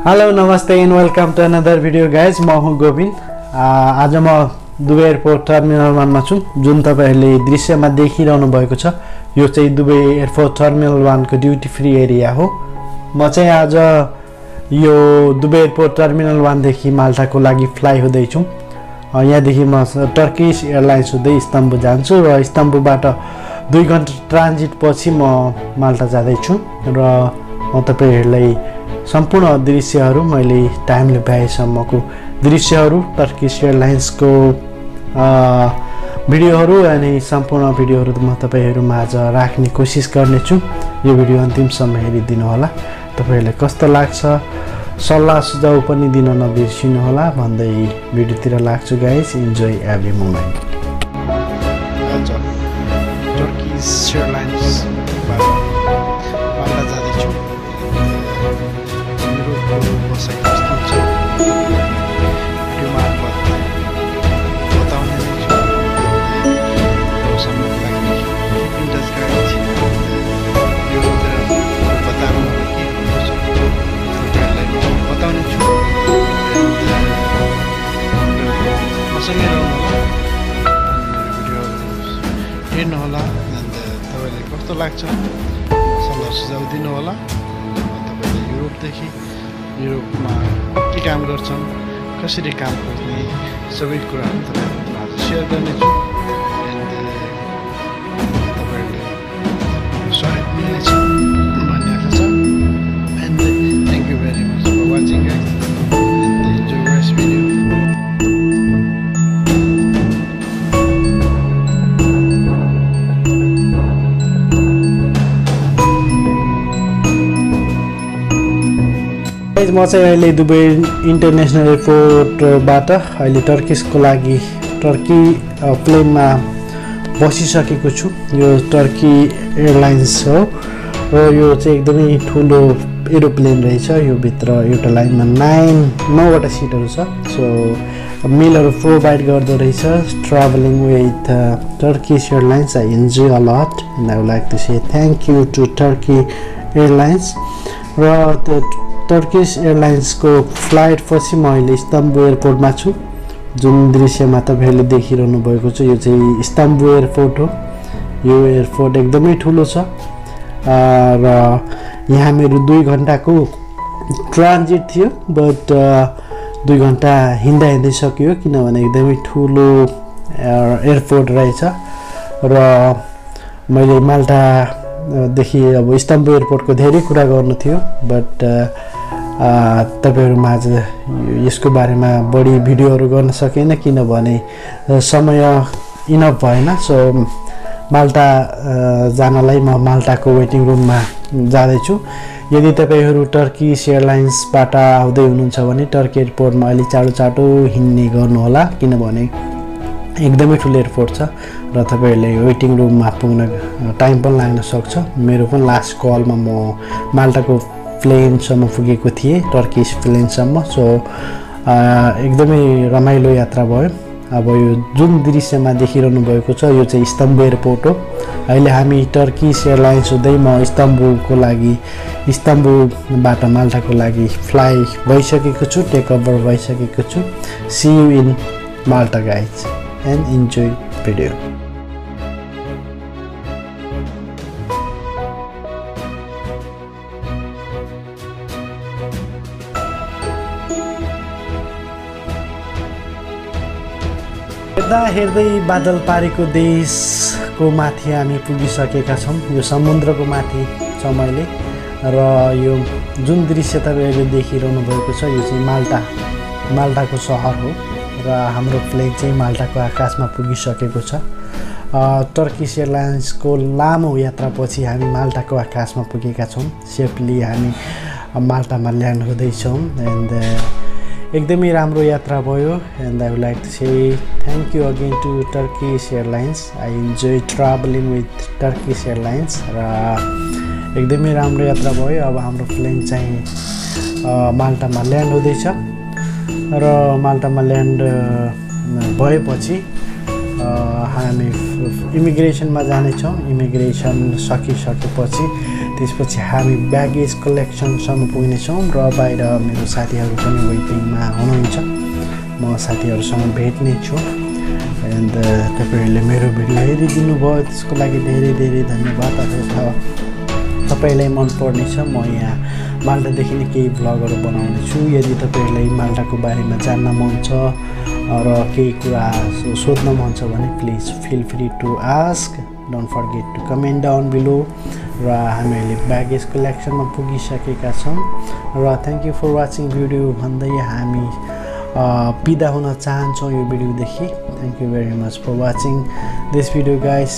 Hello नमस्ते and welcome to another video guys. म हुँ गोविन्द। आज म दुबई एयरपोर्ट टर्मिनल 1 मा छु। जुन तपाईहरुले दृश्यमा देखिरहनु भएको छ यो चाहिँ दुबई एयरपोर्ट टर्मिनल 1 को ड्युटी फ्री एरिया हो। म चाहिँ आज यो दुबई एयरपोर्ट टर्मिनल 1 देखि माल्टाको लागि फ्लाइ हुँदै छु। यहाँदेखि म टर्किश एयरलाइन्स हुँदै इस्तानबुल जान्छु र इस्तानबुलबाट 2 घण्टा ट्रान्जिट पछि म माल्टा जाँदै छु र म तपाईहरुलाई सम्पूर्ण दृश्यहरू मैले टाइमले पाएसम्मको दृश्यहरू टर्किश एयरलाइन्सको भिडियोहरू अनि सम्पूर्ण भिडियोहरू म तपाईहरुमा आज राख्ने कोसिस गर्नेछु। यो भिडियो अन्तिमसम्म हेरिदिनु होला। तपाईहरुलाई कस्तो लाग्छ सल्लाह सुझाव पनि दिन नबिर्सिनु होला भन्दै भिडियोतिर लाग्छु guys. Enjoy every moment. Turkish airlines हेर्नु होला। तपाईलाई कस्तो लाग्छ सल्लाह सुझाव दिनु होला। तपाईले युरोपदेखि युरोपमा के काम गर्छन् कसरी काम गर्ने सबै कुराहरू तपाईहरुसँग आज शेयर गर्नेछु। तपाईहरुले स्वागत मिल्नेछ भन्ने आशा छ। And thank you very much for watching guys. Enjoy this video. म चाहिँ अहिले दुबई इन्टरनेसनल एयरपोर्टबाट अहिले टर्किसको लागि टर्की प्लेनमा बसिसकेको छु। यो टर्की एयरलाइन्स हो र यो चाहिँ एकदमै ठुलो एरोप्लेन रहेछ। यो भित्र एउटा लाइनमा 9वटा सिटहरू छ। सो मिलहरू प्रोभाइड गर्दो रहेछ। Travelling with Turkish Airlines I enjoy a lot and I would like to say thank you to Turkey Airlines. र टर्किश एयरलाइन्सको फ्लाइट पछि म अहिले इस्तानबुल एयरपोर्टमा छु। जुन दृश्यमा तपाईहरुले देखिरहनु भएको छ यो चाहिँ इस्तानबुल एयरपोर्ट हो। यो एयरपोर्ट एकदमै ठुलो छ र यहाँ मेरो 2 घण्टाको ट्रान्जिट थियो। बट 2 घण्टा हिँड्दै सकियो किनभने एकदमै ठुलो एयरपोर्ट रहेछ। र मैले माल्टा देखि अब इस्तानबुल एयरपोर्टको धेरै कुरा गर्नु थियो बट तपाईहरुमा आज यसको बारेमा बढी भिडियोहरू गर्न सकेन किनभने समय इनफ भएन। सो माल्टा जानलाई म माल्टाको वेटिङ रुममा जाँदै छु। यदि तपाईहरु टर्किश एयरलाइन्सबाट आउँदै हुनुहुन्छ भने टर्की एयरपोर्टमा अलि चाँडो हिँड्ने गर्नु होला किनभने एकदमै ठुलो एयरपोर्ट छ र तपाईहरुले वेटिङ रुममा पुग्न टाइम पनि लाग्न सक्छ। मेरो पनि लास्ट कलमा म माल्टाको प्लेनसम्म पुगेको थिएँ टर्किश प्लेनसम्म। सो एकदमै रमाइलो यात्रा भयो। अब यो जुन दृश्यमा देखिरहनु भएको छ यो चाहिँ इस्तानबुल एयरपोर्ट हो। अहिले हामी टर्किश एयरलाइन्स हुँदै म इस्तानबुलको लागि इस्तानबुलबाट माल्टाको लागि फ्लाइ भइसकेको छु। टेक ओभर भइसकेको छु। See you in Malta guys and enjoy video. हेर्दै बादल पारेको देशको माथि हामी पुगिसकेका छौँ। यो समुद्रको माथि छ मैले र यो जुन दृश्य तपाईहरुले देखिरहनु भएको छ यो चाहिँ माल्टाको शहर हो र हाम्रो प्लेन चाहिँ माल्टाको आकाशमा पुगिसकेको छ। टर्किश एयरलाइन्सको लामो यात्रापछि हामी माल्टाको आकाशमा पुगेका छौँ। सेफली हामी माल्टामा ल्यान्ड हुँदैछौँ एन्ड एकदमै राम्रो यात्रा भयो। And I would like to say thank you again to Turkish Airlines. I enjoy travelling with Turkish Airlines र एकदमै राम्रो यात्रा भयो। अब हाम्रो प्लेन चाहिँ माल्टामा ल्यान्ड हुँदैछ र माल्टामा ल्यान्ड भएपछि हामी इमिग्रेसनमा जानेछौँ। इमिग्रेसन सकिसकेपछि त्यसपछि हामी ब्यागेज कलेक्सनसम्म पुग्नेछौँ र बाहिर मेरो साथीहरू पनि वेटिङमा हुनुहुन्छ म साथीहरूसँग भेट्ने छु एन्ड तपाईहरुले मेरो भिडियो हेरिदिनु भयो त्यसको लागि धेरै धेरै धन्यवाद तपाईलाई मन पर्नेछ म यहाँ माल्टादेखि नै केही भ्लगहरु बनाउने छु यदि तपाईहरुलाई माल्टाको बारेमा जान्न मन छ र केही कुरा सोध्न मन छ भने please feel free to ask don't forget to comment down below र हामीले ब्यागेज कलेक्सनमा पुगिसकेका छौं र thank you for watching video भन्दै हामी बिदा हुन चाहन्छौं यो भिडियोदेखि thank you very much for watching this video guys